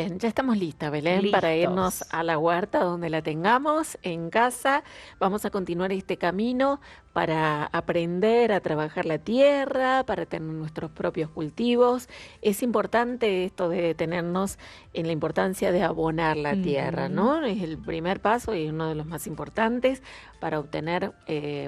Bien, ya estamos listas, Belén, para irnos Listos. a la huerta donde la tengamos en casa. Vamos a continuar este camino para aprender a trabajar la tierra, para tener nuestros propios cultivos. Es importante esto de detenernos en la importancia de abonar la tierra, Ujú. ¿no? Es el primer paso y uno de los más importantes para obtener,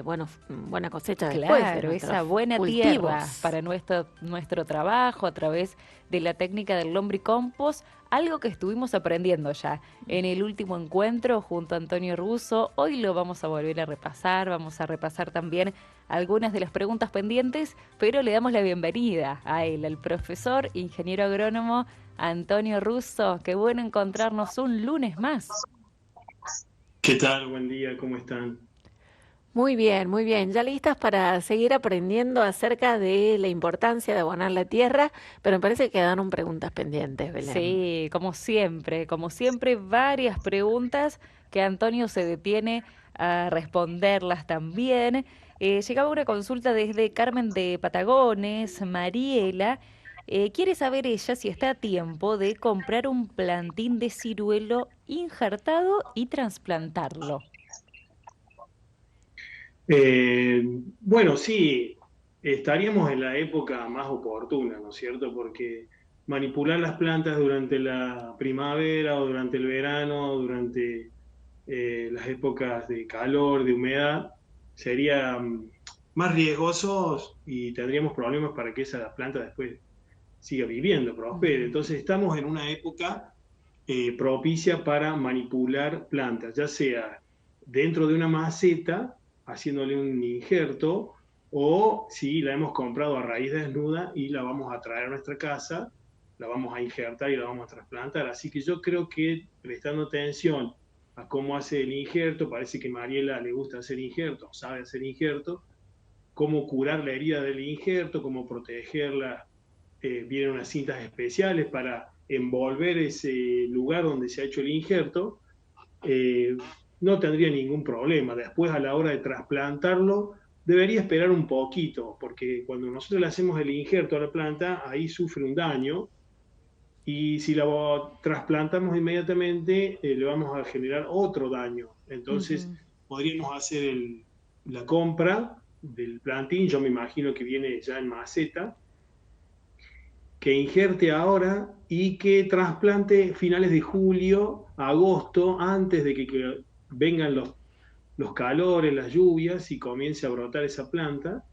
buena cosecha después de Claro, nuestros esa buena tierra cultivos. para nuestro trabajo a través de la técnica del lombricompost, algo que estuvimos aprendiendo ya en el último encuentro junto a Antonio Russo. Hoy lo vamos a volver a repasar, vamos a repasar también algunas de las preguntas pendientes, pero le damos la bienvenida a él, al profesor, ingeniero agrónomo Antonio Russo. Qué bueno encontrarnos un lunes más. ¿Qué tal? Buen día, ¿cómo están? Muy bien, muy bien. Ya listas para seguir aprendiendo acerca de la importancia de abonar la tierra, pero me parece que quedaron preguntas pendientes, Belén. Sí, como siempre, varias preguntas que Antonio se detiene a responderlas también. Llegaba una consulta desde Carmen de Patagones, Mariela. Quiere saber ella si está a tiempo de comprar un plantín de ciruelo injertado y trasplantarlo. Eh, bueno, sí, estaríamos en la época más oportuna, ¿no es cierto? Porque manipular las plantas durante la primavera o durante el verano, durante las épocas de calor, de humedad, sería más riesgosos y tendríamos problemas para que esa planta después siga viviendo, prospere. Ujú. Entonces estamos en una época propicia para manipular plantas, ya sea dentro de una maceta, haciéndole un injerto, o si la hemos comprado a raíz desnuda y la vamos a traer a nuestra casa, la vamos a injertar y la vamos a trasplantar. Así que yo creo que prestando atención a cómo hace el injerto, parece que a Mariela le gusta hacer injerto, sabe hacer injerto, cómo curar la herida del injerto, cómo protegerla. Vienen unas cintas especiales para envolver ese lugar donde se ha hecho el injerto. eh, no tendría ningún problema. Después, a la hora de trasplantarlo, debería esperar un poquito, porque cuando nosotros le hacemos el injerto a la planta, ahí sufre un daño, y si la trasplantamos inmediatamente, le vamos a generar otro daño. Entonces, Ujú. podríamos hacer la compra del plantín, yo me imagino que viene ya en maceta, que injerte ahora y que trasplante finales de julio, agosto, antes de que vengan los calores, las lluvias y comience a brotar esa planta.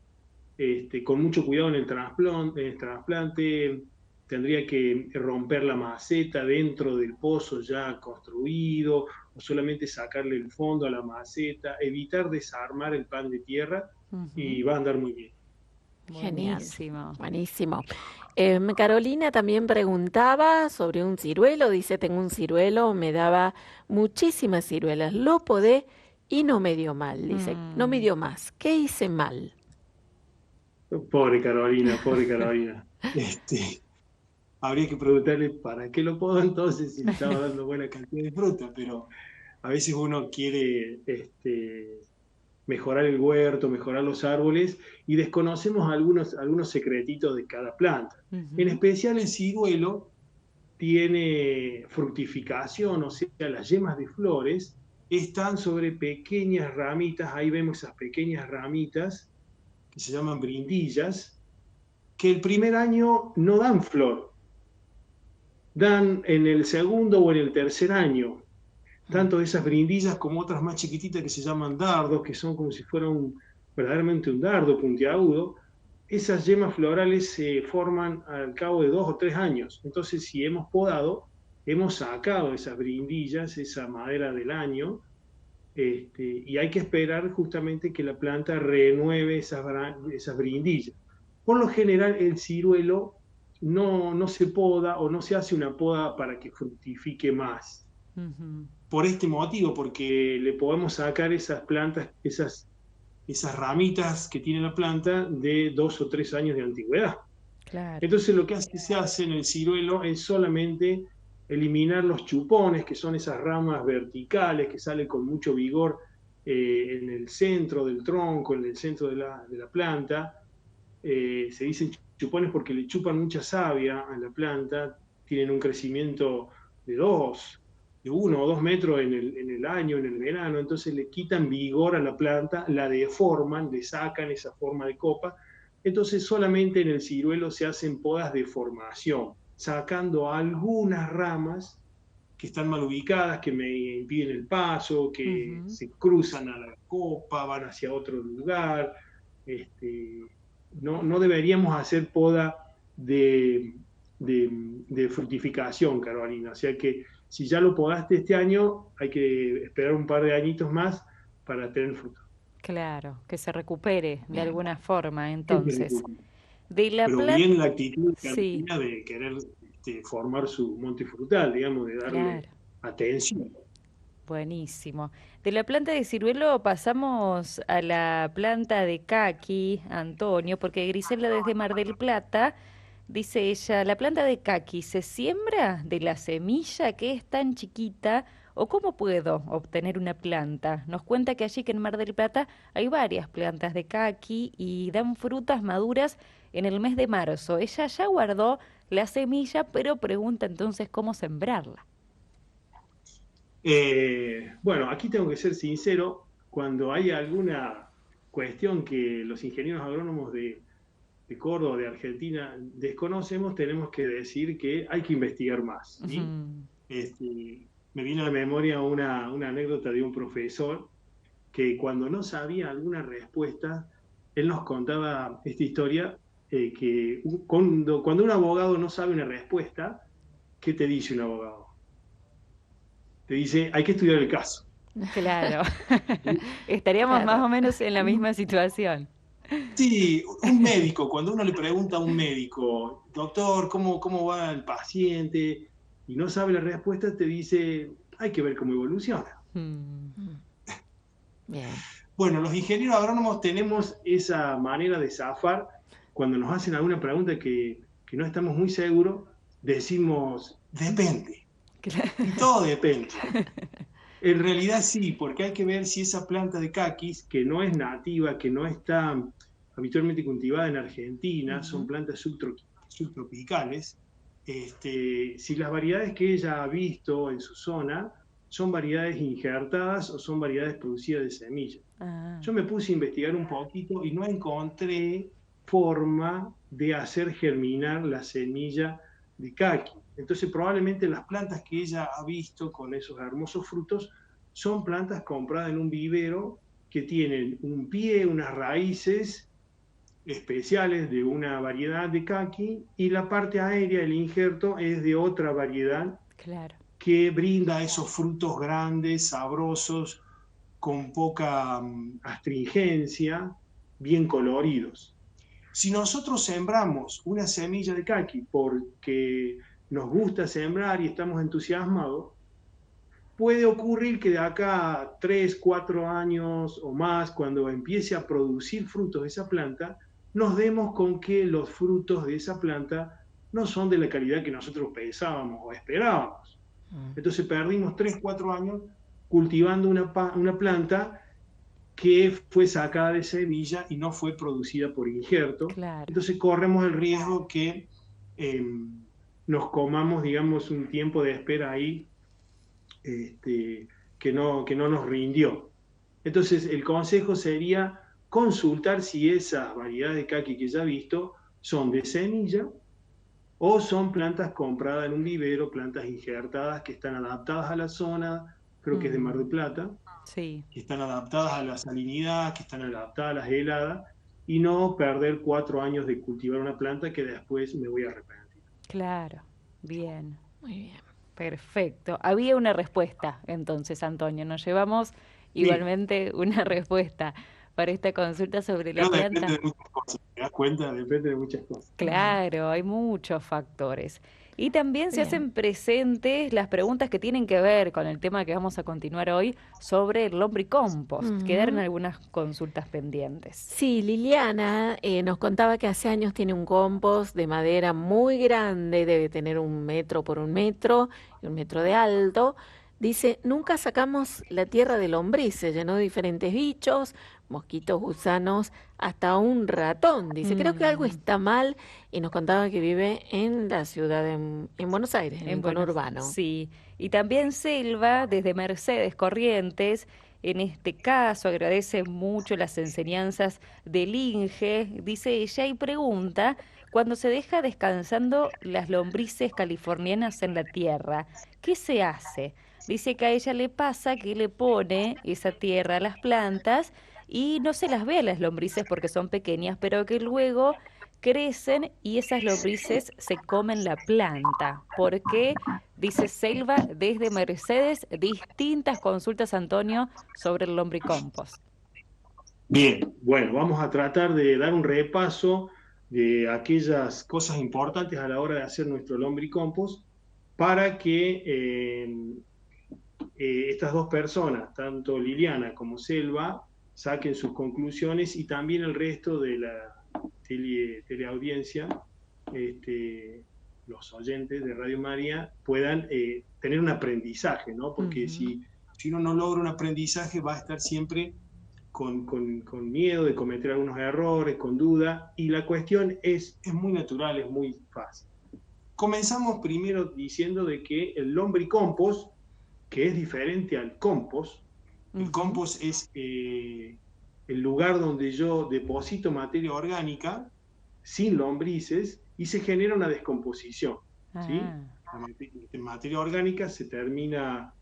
Con mucho cuidado en el trasplante, tendría que romper la maceta dentro del pozo ya construido, o solamente sacarle el fondo a la maceta, evitar desarmar el pan de tierra, Ujú. y va a andar muy bien. Genial, Buenísimo. buenísimo. Carolina también preguntaba sobre un ciruelo. Dice, tengo un ciruelo, me daba muchísimas ciruelas. Lo podé y no me dio mal. Dice, no me Mm. dio más. ¿Qué hice mal? Pobre Carolina, pobre Carolina. Habría que preguntarle para qué lo puedo entonces si le estaba dando buena cantidad de fruta, pero a veces uno quiere mejorar el huerto, mejorar los árboles, y desconocemos algunos secretitos de cada planta. En Ujú. especial el ciruelo tiene fructificación, o sea, las yemas de flores están sobre pequeñas ramitas, ahí vemos esas pequeñas ramitas que se llaman brindillas, que el primer año no dan flor, dan en el segundo o en el tercer año, tanto esas brindillas como otras más chiquititas que se llaman dardos, que son como si fuera verdaderamente un dardo puntiagudo. Esas yemas florales se forman al cabo de 2 o 3 años. Entonces, si hemos podado, hemos sacado esas brindillas, esa madera del año, y hay que esperar justamente que la planta renueve esas brindillas. Por lo general, el ciruelo no se poda o no se hace una poda para que fructifique más. Ujú. Por este motivo, porque le podemos sacar esas plantas, esas ramitas que tiene la planta de 2 o 3 años de antigüedad. Claro. Entonces lo que se hace en el ciruelo es solamente eliminar los chupones, que son esas ramas verticales que salen con mucho vigor en el centro del tronco, en el centro de la planta. Se dicen chupones porque le chupan mucha savia a la planta, tienen un crecimiento de 1 o 2 metros en el año, en el verano, entonces le quitan vigor a la planta, la deforman, le sacan esa forma de copa, entonces solamente en el ciruelo se hacen podas de formación, sacando algunas ramas que están mal ubicadas, que me impiden el paso, que se cruzan a la copa, van hacia otro lugar. No deberíamos hacer poda de fructificación, Carolina. O sea que si ya lo podaste este año, hay que esperar un par de añitos más para tener fruto. Claro, que se recupere de Bien. alguna forma, entonces. De la Pero planta, bien la actitud de sí, Carolina de querer formar su monte frutal, digamos, de darle claro. atención. Buenísimo. De la planta de ciruelo pasamos a la planta de caqui, Antonio, porque Grisela desde Mar del Plata, dice ella, ¿la planta de caqui se siembra de la semilla que es tan chiquita o cómo puedo obtener una planta? Nos cuenta que allí que en Mar del Plata hay varias plantas de caqui y dan frutas maduras en el mes de marzo. Ella ya guardó la semilla, pero pregunta entonces cómo sembrarla. Bueno, aquí tengo que ser sincero, cuando hay alguna cuestión que los ingenieros agrónomos de Córdoba, de Argentina, desconocemos, tenemos que decir que hay que investigar más, ¿sí? Ujú. Me viene a la memoria una anécdota de un profesor que cuando no sabía alguna respuesta, él nos contaba esta historia, que cuando un abogado no sabe una respuesta, ¿qué te dice un abogado? Te dice, hay que estudiar el caso. Claro, estaríamos más Claro. o menos en la misma situación. Sí, un médico, cuando uno le pregunta a un médico, doctor, ¿cómo va el paciente? Y no sabe la respuesta, te dice, hay que ver cómo evoluciona. Mm, Mm. Bien. Bueno, los ingenieros agrónomos tenemos esa manera de zafar cuando nos hacen alguna pregunta que no estamos muy seguros, decimos, depende. cla- Y todo depende. En realidad sí, porque hay que ver si esa planta de caquis, que no es nativa, que no está habitualmente cultivada en Argentina, son Ujú. plantas subtropicales, si las variedades que ella ha visto en su zona son variedades injertadas o son variedades producidas de semillas. Ah, Yo me puse a investigar un poquito y no encontré forma de hacer germinar la semilla de caqui. Entonces probablemente las plantas que ella ha visto con esos hermosos frutos son plantas compradas en un vivero que tienen un pie, unas raíces especiales de una variedad de caqui y la parte aérea, el injerto, es de otra variedad claro, que brinda esos frutos grandes, sabrosos, con poca astringencia, bien coloridos. Si nosotros sembramos una semilla de caqui porque nos gusta sembrar y estamos entusiasmados, puede ocurrir que de acá a 3, 4 años o más, cuando empiece a producir frutos de esa planta, nos demos con que los frutos de esa planta no son de la calidad que nosotros pensábamos o esperábamos. Mm. Entonces perdimos 3, 4 años cultivando una planta que fue sacada de semilla y no fue producida por injerto. claro. Entonces corremos el riesgo que eh, nos comamos, digamos, un tiempo de espera ahí que no nos rindió. Entonces el consejo sería consultar si esas variedades de caqui que ya he visto son de semilla o son plantas compradas en un vivero, plantas injertadas que están adaptadas a la zona, creo que es de Mar del Mm, Plata, sí, que están adaptadas a la salinidad, que están adaptadas a las heladas, y no perder 4 años de cultivar una planta que después me voy a arrepentir. claro. Bien, Muy bien. perfecto. Había una respuesta, entonces, Antonio. Nos llevamos Sí, igualmente una respuesta para esta consulta sobre la pero depende planta. de muchas cosas, ¿te das cuenta? Depende de muchas cosas. Mm. Claro, hay muchos factores. Y también se Bien. hacen presentes las preguntas que tienen que ver con el tema que vamos a continuar hoy sobre el lombricompost. Quedaron Ujú. algunas consultas pendientes. Sí, Liliana nos contaba que hace años tiene un compost de madera muy grande, debe tener 1 metro por 1 metro y 1 metro de alto. Dice, nunca sacamos la tierra de lombriz, se llenó de diferentes bichos, mosquitos, gusanos, hasta un ratón. Dice, creo que algo Mm, está mal y nos contaba que vive en la ciudad, en Buenos Aires, en en el Buenos conurbano. sí. Y también Selva, desde Mercedes Corrientes, en este caso agradece mucho las enseñanzas del Inge, dice ella, y pregunta, cuando se deja descansando las lombrices californianas en la tierra, ¿qué se hace? Dice que a ella le pasa que le pone esa tierra a las plantas y no se las ve a las lombrices porque son pequeñas, pero que luego crecen y esas lombrices se comen la planta. Porque, dice Selva, desde Mercedes, distintas consultas, Antonio, sobre el lombricompost. Bien, bueno, vamos a tratar de dar un repaso de aquellas cosas importantes a la hora de hacer nuestro lombricompost para que estas dos personas, tanto Liliana como Selva, saquen sus conclusiones y también el resto de la teleaudiencia, este, los oyentes de Radio María, puedan tener un aprendizaje, ¿no? Porque Ujú. si uno no logra un aprendizaje va a estar siempre con miedo de cometer algunos errores, con duda, y la cuestión es muy natural, es muy fácil. Comenzamos primero diciendo de que el lombricompost, que es diferente al compost, el Ujú. compost es el lugar donde yo deposito materia orgánica sin lombrices y se genera una descomposición, ¿sí? Ah, La materia orgánica se termina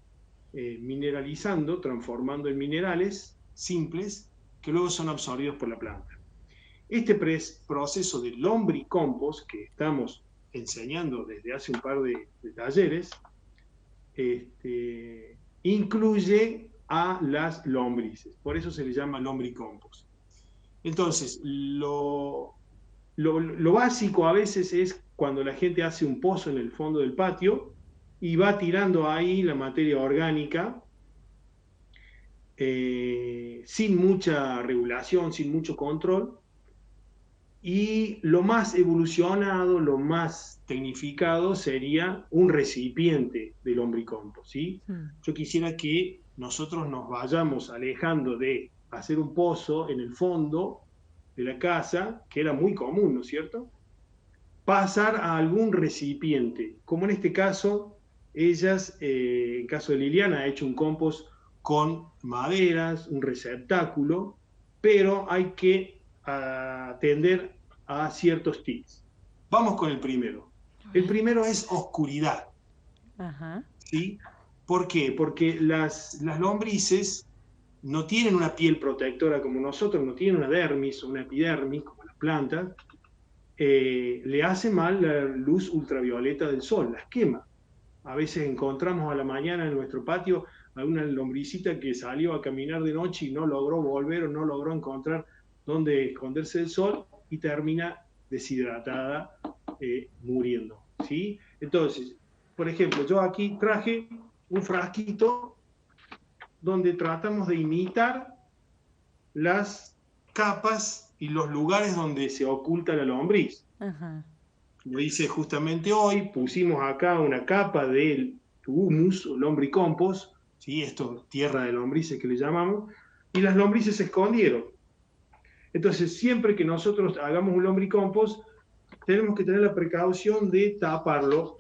mineralizando, transformando en minerales simples que luego son absorbidos por la planta. Este proceso de lombricompost que estamos enseñando desde hace un par de talleres, incluye a las lombrices, por eso se le llama lombricompost. Entonces, lo básico a veces es cuando la gente hace un pozo en el fondo del patio y va tirando ahí la materia orgánica sin mucha regulación, sin mucho control, y lo más evolucionado, lo más tecnificado sería un recipiente del lombricompost, ¿sí? mm, Yo quisiera que nosotros nos vayamos alejando de hacer un pozo en el fondo de la casa, que era muy común, ¿no es cierto? Pasar a algún recipiente, como en este caso, ellas, en caso de Liliana, ha hecho un compost con maderas, un receptáculo, pero hay que atender a ciertos tips. Vamos con el primero. a El ver. primero es oscuridad, Ajá. ¿sí? ¿Por qué? Porque las lombrices no tienen una piel protectora como nosotros, no tienen una dermis o una epidermis como las plantas, le hace mal la luz ultravioleta del sol, las quema. A veces encontramos a la mañana en nuestro patio alguna lombricita que salió a caminar de noche y no logró volver o no logró encontrar dónde esconderse del sol y termina deshidratada, muriendo. ¿Sí? Entonces, por ejemplo, yo aquí traje un frasquito donde tratamos de imitar las capas y los lugares donde se oculta la lombriz. Ajá. Lo hice justamente hoy, pusimos acá una capa de humus o lombricompost, ¿sí? Esto, tierra de lombrices que le llamamos, y las lombrices se escondieron. Entonces, siempre que nosotros hagamos un lombricompost, tenemos que tener la precaución de taparlo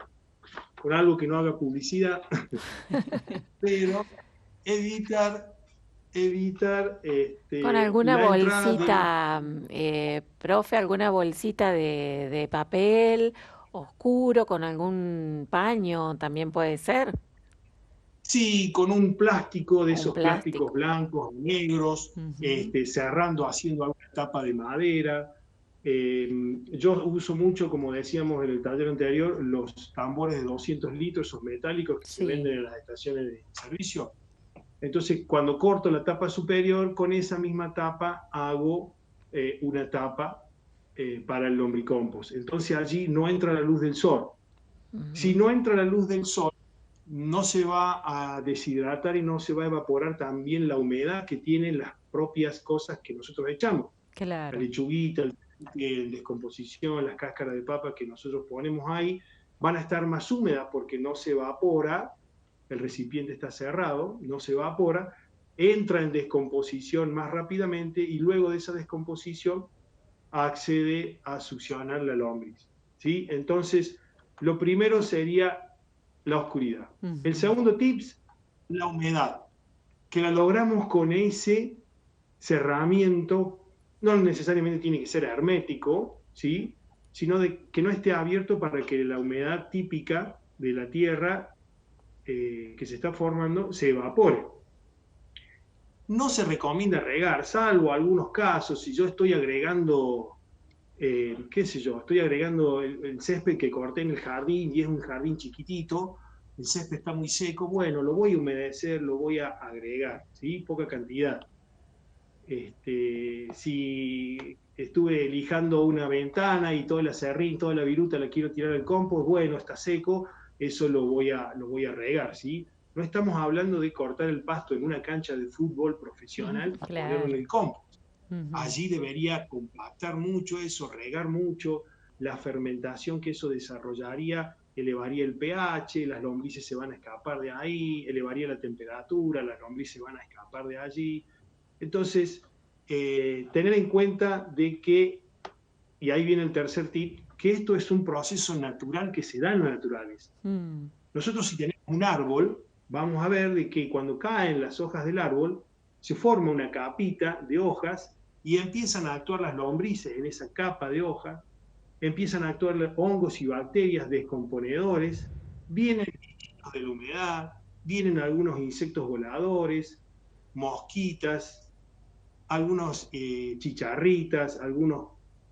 con algo que no haga publicidad, pero evitar, evitar Con alguna la entrada de... bolsita, profe, alguna bolsita de papel oscuro, con algún paño, también puede ser, Sí, con un plástico de o un esos plásticos plástico. blancos, negros, Ujú. cerrando, haciendo alguna tapa de madera. Eh, yo uso mucho, como decíamos en el taller anterior, los tambores de 200 litros, esos metálicos que se Sí. venden en las estaciones de servicio. Entonces, cuando corto la tapa superior, con esa misma tapa hago una tapa para el lombricompost. Entonces allí no entra la luz del sol. Si Ujú. no entra la luz del sol, no se va a deshidratar y no se va a evaporar también la humedad que tienen las propias cosas que nosotros echamos. La Claro. lechuguita, el descomposición, las cáscaras de papa que nosotros ponemos ahí, van a estar más húmedas porque no se evapora, el recipiente está cerrado, no se evapora, entra en descomposición más rápidamente y luego de esa descomposición accede a succionar la lombriz, ¿sí? Entonces, lo primero sería la oscuridad. El segundo tips, la humedad, que la logramos con ese cerramiento, no necesariamente tiene que ser hermético, ¿sí? Sino de que no esté abierto para que la humedad típica de la tierra que se está formando se evapore. No se recomienda regar, salvo algunos casos, si yo estoy agregando, qué sé yo, estoy agregando el césped que corté en el jardín y es un jardín chiquitito, el césped está muy seco, bueno, lo voy a humedecer, lo voy a agregar, ¿sí? Poca cantidad. Si estuve lijando una ventana y toda la serrín, toda la viruta la quiero tirar al compost, bueno, está seco, eso lo voy a regar, ¿sí? No estamos hablando de cortar el pasto en una cancha de fútbol profesional y ponerlo en el compost. Allí debería compactar mucho eso, regar mucho, la fermentación que eso desarrollaría elevaría el pH, las lombrices se van a escapar de ahí, elevaría la temperatura, las lombrices van a escapar de allí. Entonces, tener en cuenta de que, y ahí viene el tercer tip, que esto es un proceso natural que se da en la naturaleza. Nosotros si tenemos un árbol, vamos a ver de que cuando caen las hojas del árbol, se forma una capita de hojas y empiezan a actuar las lombrices en esa capa de hojas, empiezan a actuar los hongos y bacterias descomponedores, vienen bichitos de la humedad, vienen algunos insectos voladores, mosquitas, algunos chicharritas, algunos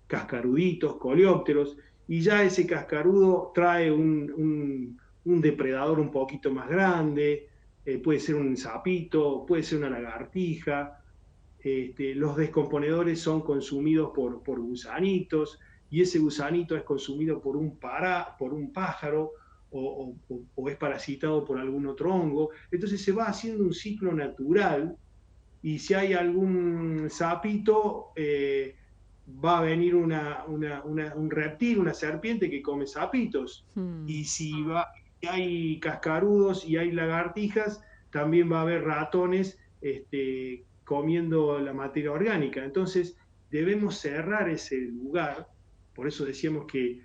cascaruditos, coleópteros, y ya ese cascarudo trae un depredador un poquito más grande, puede ser un sapito, puede ser una lagartija. Los descomponedores son consumidos por gusanitos, y ese gusanito es consumido por un pájaro, o es parasitado por algún otro hongo. Entonces se va haciendo un ciclo natural, y si hay algún sapito, va a venir un reptil, una serpiente que come sapitos. Y si hay cascarudos y hay lagartijas, también va a haber ratones comiendo la materia orgánica. Entonces debemos cerrar ese lugar, por eso decíamos que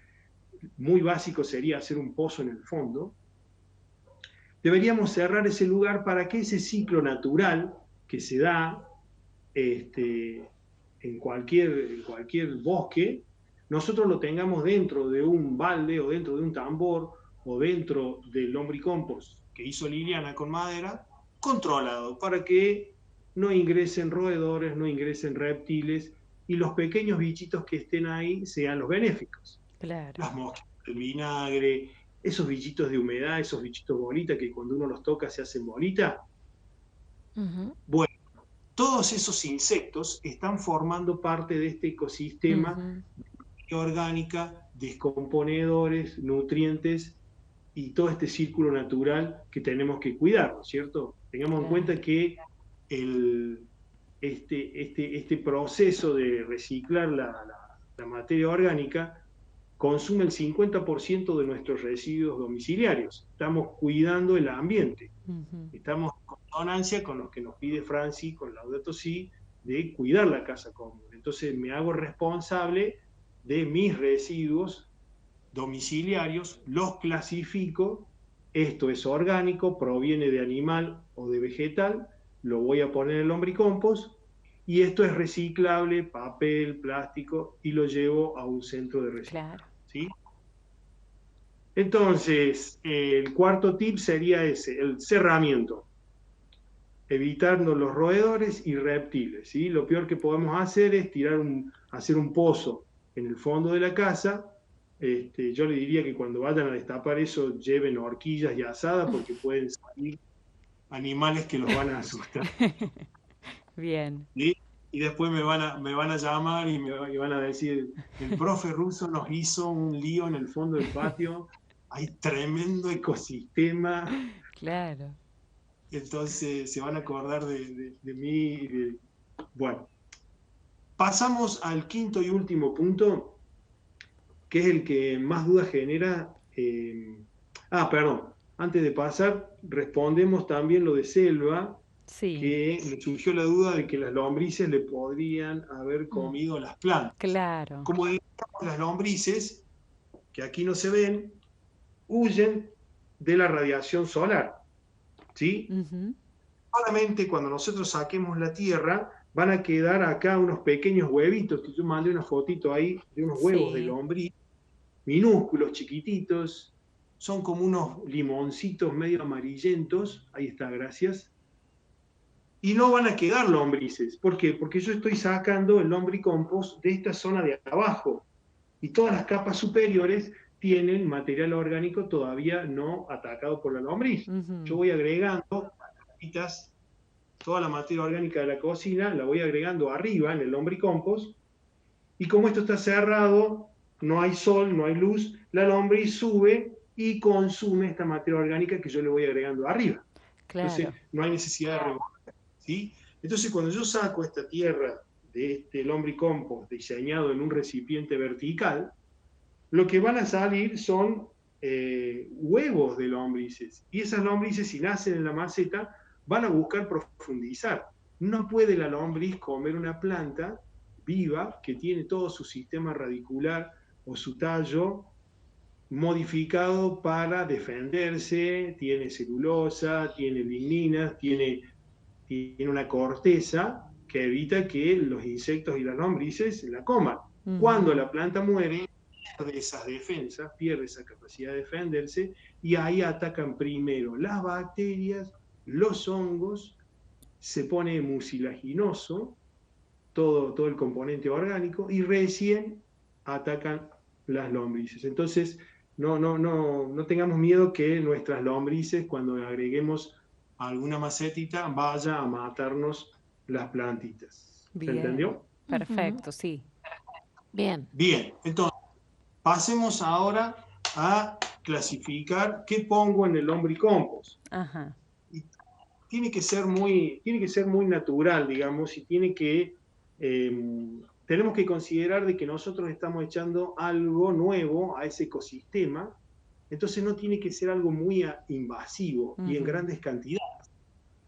muy básico sería hacer un pozo en el fondo. Deberíamos cerrar ese lugar para que ese ciclo natural que se da en cualquier bosque, nosotros lo tengamos dentro de un balde o dentro de un tambor o dentro del lombricompost que hizo Liliana con madera, controlado, para que no ingresen roedores, no ingresen reptiles, y los pequeños bichitos que estén ahí sean los benéficos. Claro. Las moscas, el vinagre, esos bichitos de humedad, esos bichitos bolita que cuando uno los toca se hacen bolita. Bueno, todos esos insectos están formando parte de este ecosistema orgánica, descomponedores, nutrientes y todo este círculo natural que tenemos que cuidar, ¿no es cierto? Tengamos en cuenta que este proceso de reciclar la materia orgánica consume el 50% de nuestros residuos domiciliarios. Estamos cuidando el ambiente. Estamos en consonancia con lo que nos pide Franci, con Laudato Si, de cuidar la casa común. Entonces me hago responsable de mis residuos domiciliarios, los clasifico, esto es orgánico, proviene de animal o de vegetal, lo voy a poner en el lombricompost, y esto es reciclable, papel, plástico, y lo llevo a un centro de reciclaje. Claro. ¿Sí? Entonces, el cuarto tip sería ese, el cerramiento, evitando los roedores y reptiles, ¿sí? Lo peor que podemos hacer es hacer un pozo en el fondo de la casa. Yo le diría que cuando vayan a destapar eso, lleven horquillas y asadas, porque pueden salir animales que los van a asustar. Bien. ¿Sí? Y después me van a llamar y me van a decir, el profe Russo nos hizo un lío en el fondo del patio, hay tremendo ecosistema. Claro. Entonces se van a acordar de mí. Bueno, pasamos al quinto y último punto, que es el que más dudas genera. Perdón, antes de pasar, respondemos también lo de selva, Sí, que le surgió la duda de que las lombrices le podrían haber mm, comido las plantas. claro. Como decíamos, las lombrices, que aquí no se ven, huyen de la radiación solar, ¿sí? Ujú. Solamente cuando nosotros saquemos la tierra, van a quedar acá unos pequeños huevitos, que yo mandé una fotito ahí de unos huevos de Sí, lombriz, minúsculos, chiquititos, son como unos limoncitos medio amarillentos, ahí está, gracias, y no van a quedar lombrices. ¿Por qué? Porque yo estoy sacando el lombricompost de esta zona de abajo, y todas las capas superiores tienen material orgánico todavía no atacado por la lombriz. Yo ujú, voy agregando toda la materia orgánica de la cocina, la voy agregando arriba en el lombricompost, y como esto está cerrado, no hay sol, no hay luz, la lombriz sube y consume esta materia orgánica que yo le voy agregando arriba. Entonces, claro. no hay necesidad de revolver, ¿sí? Entonces, cuando yo saco esta tierra de este lombricompost diseñado en un recipiente vertical, lo que van a salir son huevos de lombrices. Y esas lombrices, si nacen en la maceta, van a buscar profundizar. No puede la lombriz comer una planta viva que tiene todo su sistema radicular o su tallo modificado para defenderse, tiene celulosa, tiene ligninas, tiene una corteza que evita que los insectos y las lombrices la coman. Cuando Ujú, la planta muere, pierde esas defensas, pierde esa capacidad de defenderse y ahí atacan primero las bacterias, los hongos, se pone mucilaginoso todo el componente orgánico y recién atacan las lombrices. Entonces, no tengamos miedo que nuestras lombrices, cuando agreguemos alguna macetita, vaya a matarnos las plantitas. ¿Se bien, entendió? Ujú. perfecto, sí. Bien, Bien, entonces pasemos ahora a clasificar qué pongo en el lombricompost. Ajá. Y tiene que ser muy natural, digamos, y tenemos que considerar de que nosotros estamos echando algo nuevo a ese ecosistema, entonces no tiene que ser algo muy invasivo y en Ujú, grandes cantidades.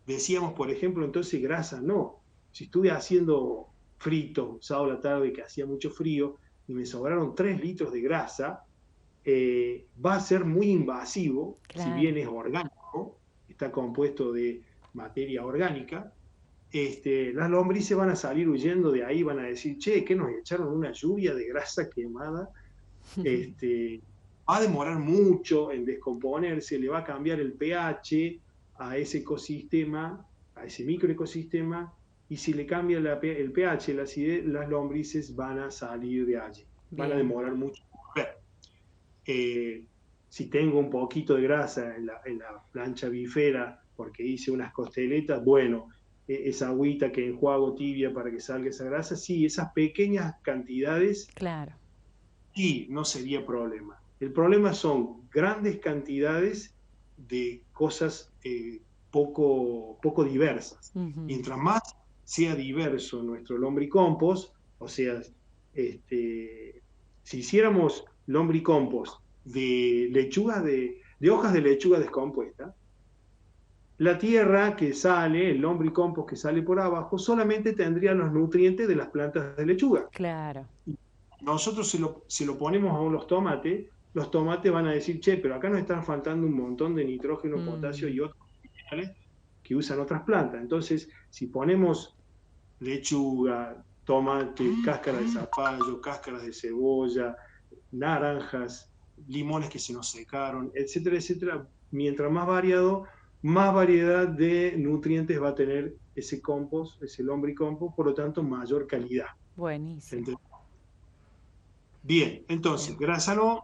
Decíamos, por ejemplo, entonces grasa no. Si estuve haciendo frito sábado a la tarde que hacía mucho frío y me sobraron 3 litros de grasa, va a ser muy invasivo, si claro. bien es orgánico, está compuesto de materia orgánica. Las lombrices van a salir huyendo de ahí, van a decir, che, ¿qué nos echaron una lluvia de grasa quemada? Este, Va a demorar mucho en descomponerse, le va a cambiar el pH a ese ecosistema, a ese microecosistema, y si le cambia el pH, la acidez, las lombrices van a salir de allí, van a Bien, demorar mucho en volver. eh, si tengo un poquito de grasa en la plancha bifera porque hice unas costeletas, bueno, esa agüita que enjuago tibia para que salga esa grasa, sí, esas pequeñas cantidades, claro. sí, no sería problema. El problema son grandes cantidades de cosas poco diversas. Ujú, Mientras más sea diverso nuestro lombricompost, o sea, si hiciéramos lombricompost de lechugas de hojas de lechuga descompuesta, la tierra que sale, el lombricompost que sale por abajo, solamente tendría los nutrientes de las plantas de lechuga. claro. Nosotros se lo ponemos a los tomates van a decir, che, pero acá nos están faltando un montón de nitrógeno, potasio y Mm, otros minerales que usan otras plantas. Entonces, si ponemos lechuga, tomate, cáscara de zapallo, cáscaras de cebolla, naranjas, limones que se nos secaron, etcétera, etcétera, mientras más variedad de nutrientes va a tener ese compost, ese lombricompost, por lo tanto, mayor calidad. buenísimo. Bien, entonces, Bien. grasa no,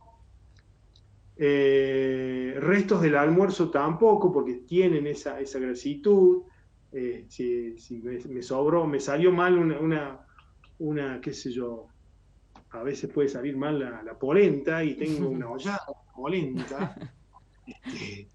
restos del almuerzo tampoco, porque tienen esa grasitud. Si me sobró, me salió mal qué sé yo, a veces puede salir mal la polenta y tengo una hollada de polenta. este,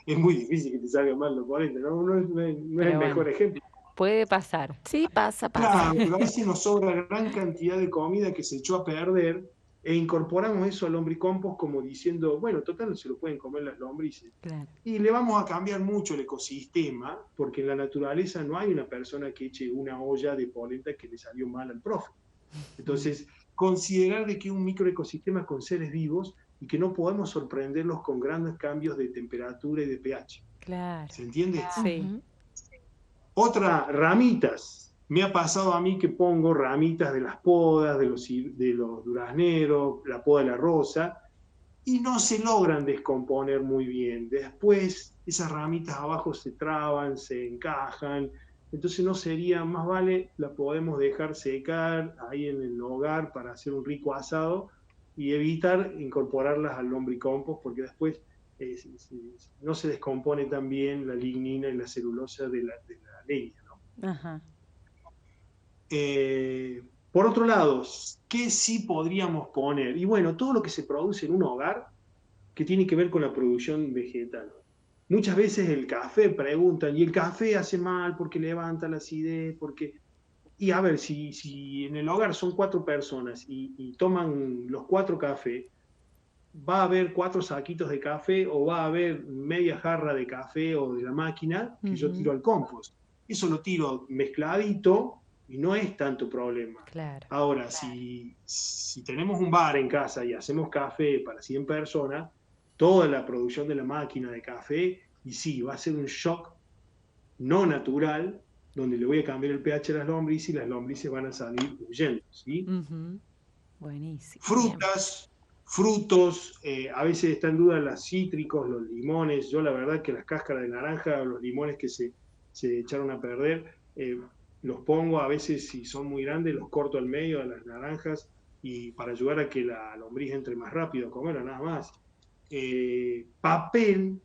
es muy difícil que te salga mal la polenta, ¿no? No es el Pero mejor bueno, ejemplo. puede pasar. sí, pasa, pasa. Claro, pero a veces nos sobra gran cantidad de comida que se echó a perder e incorporamos eso al lombricompost como diciendo, bueno, total, se lo pueden comer las lombrices. Claro. Y le vamos a cambiar mucho el ecosistema, porque en la naturaleza no hay una persona que eche una olla de polenta que le salió mal al profe. Entonces, considerar de que un microecosistema con seres vivos y que no podemos sorprenderlos con grandes cambios de temperatura y de pH. Claro. ¿Se entiende? Sí. Ujú. Otra, ramitas. Me ha pasado a mí que pongo ramitas de las podas, de los durazneros, la poda de la rosa, y no se logran descomponer muy bien. Después esas ramitas abajo se traban, se encajan, entonces no sería, más vale la podemos dejar secar ahí en el hogar para hacer un rico asado y evitar incorporarlas al lombricompost porque después no se descompone tan bien la lignina y la celulosa de la leña, ¿no? Ajá. Por otro lado, ¿qué sí podríamos poner? Y bueno, todo lo que se produce en un hogar que tiene que ver con la producción vegetal. Muchas veces el café preguntan, ¿y el café hace mal porque levanta la acidez? Porque... Y a ver, si en el hogar son 4 personas y toman los 4 cafés, va a haber 4 saquitos de café o va a haber media jarra de café o de la máquina que yo tiro al compost. Eso lo tiro mezcladito y no es tanto problema. Claro. Ahora, si tenemos un bar en casa y hacemos café para 100 personas, toda la producción de la máquina de café, y sí, va a ser un shock no natural, donde le voy a cambiar el pH a las lombrices y las lombrices van a salir huyendo, ¿sí? Buenísimo. Frutas, frutos, a veces está en duda los cítricos, los limones. Yo la verdad que las cáscaras de naranja o los limones que se echaron a perder, los pongo a veces si son muy grandes, los corto al medio de las naranjas y para ayudar a que la lombriz entre más rápido a comerla, nada más. Papel,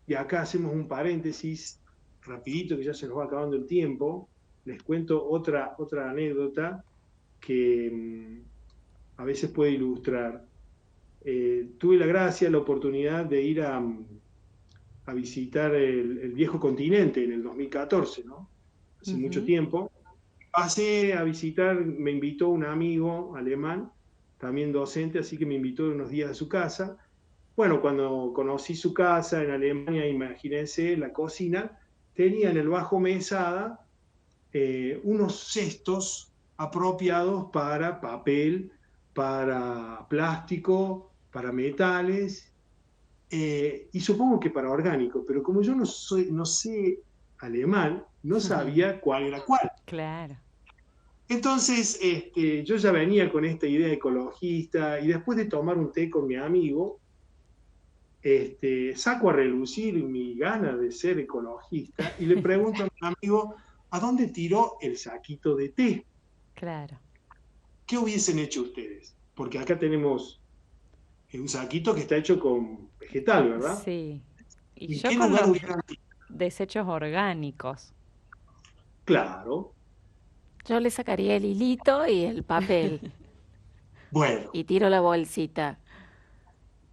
y acá hacemos un paréntesis rapidito que ya se nos va acabando el tiempo. Les cuento otra anécdota que a veces puede ilustrar. Tuve la gracia, la oportunidad de ir a visitar el viejo continente en el 2014, ¿no? Hace mucho tiempo. Pasé a visitar, me invitó un amigo alemán, también docente, así que me invitó unos días a su casa. Bueno, cuando conocí su casa en Alemania, imagínense, la cocina, tenía en el bajo mesada unos cestos apropiados para papel, para plástico, para metales, y supongo que para orgánico, pero como yo no sé alemán, no sabía cuál era cuál. Claro. Entonces, yo ya venía con esta idea ecologista y después de tomar un té con mi amigo, saco a relucir mi gana de ser ecologista y le pregunto a mi amigo, ¿a dónde tiró el saquito de té? Claro. ¿Qué hubiesen hecho ustedes? Porque acá tenemos un saquito que está hecho con vegetal, ¿verdad? Sí. Y ¿En yo qué con lugar los hubieran tirado? desechos orgánicos. Claro. Yo le sacaría el hilito y el papel Bueno, y tiro la bolsita.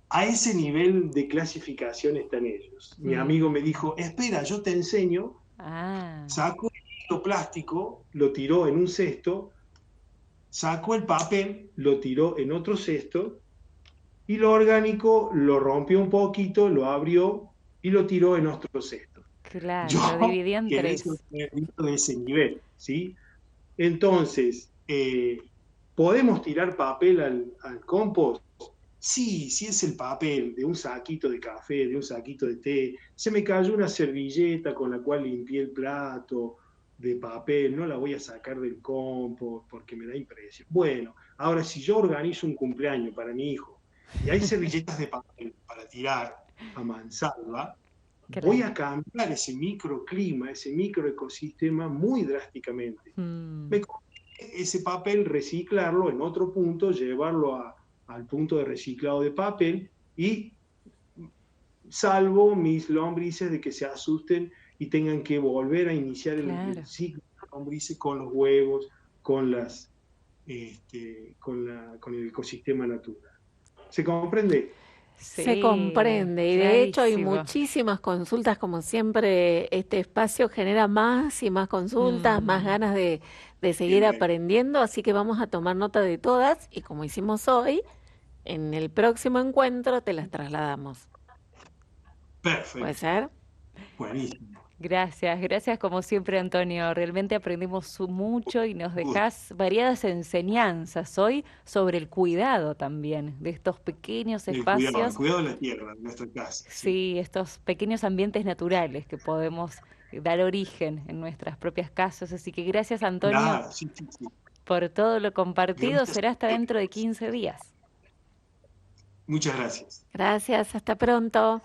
a ese nivel de clasificación están ellos. Mi amigo me dijo, espera, yo te enseño. Ah, Sacó el hilo plástico, lo tiró en un cesto, sacó el papel, lo tiró en otro cesto, y lo orgánico lo rompió un poquito, lo abrió y lo tiró en otro cesto. claro, Yo lo dividí en quedé 3. sorprendido de ese nivel, ¿sí? Entonces, ¿podemos tirar papel al compost? Sí, si es el papel de un saquito de café, de un saquito de té, se me cayó una servilleta con la cual limpié el plato de papel, no la voy a sacar del compost porque me da impresión. Bueno, ahora si yo organizo un cumpleaños para mi hijo y hay servilletas de papel para tirar a mansalva, voy a cambiar ese microclima, ese microecosistema muy drásticamente. Me conviene ese papel reciclarlo en otro punto, llevarlo al punto de reciclado de papel y salvo mis lombrices de que se asusten y tengan que volver a iniciar el ciclo de lombrices con los huevos, con el ecosistema natural. ¿Se comprende? Se comprende y de hecho hay clarísimo. muchísimas consultas, como siempre este espacio genera más y más consultas, más ganas de seguir Bien. aprendiendo, así que vamos a tomar nota de todas y como hicimos hoy, en el próximo encuentro te las trasladamos. ¿Puede Perfecto, ser? buenísimo. Gracias, gracias como siempre, Antonio. Realmente aprendimos mucho y nos Gusto. dejás variadas enseñanzas hoy sobre el cuidado también de estos pequeños El espacios, cuidado de la tierra, de nuestra casa. Sí. sí, estos pequeños ambientes naturales que podemos dar origen en nuestras propias casas. Así que gracias, Antonio, Claro, sí, sí, sí. por todo lo compartido. Gracias. Será hasta dentro de 15 días. Muchas gracias. Gracias, hasta pronto.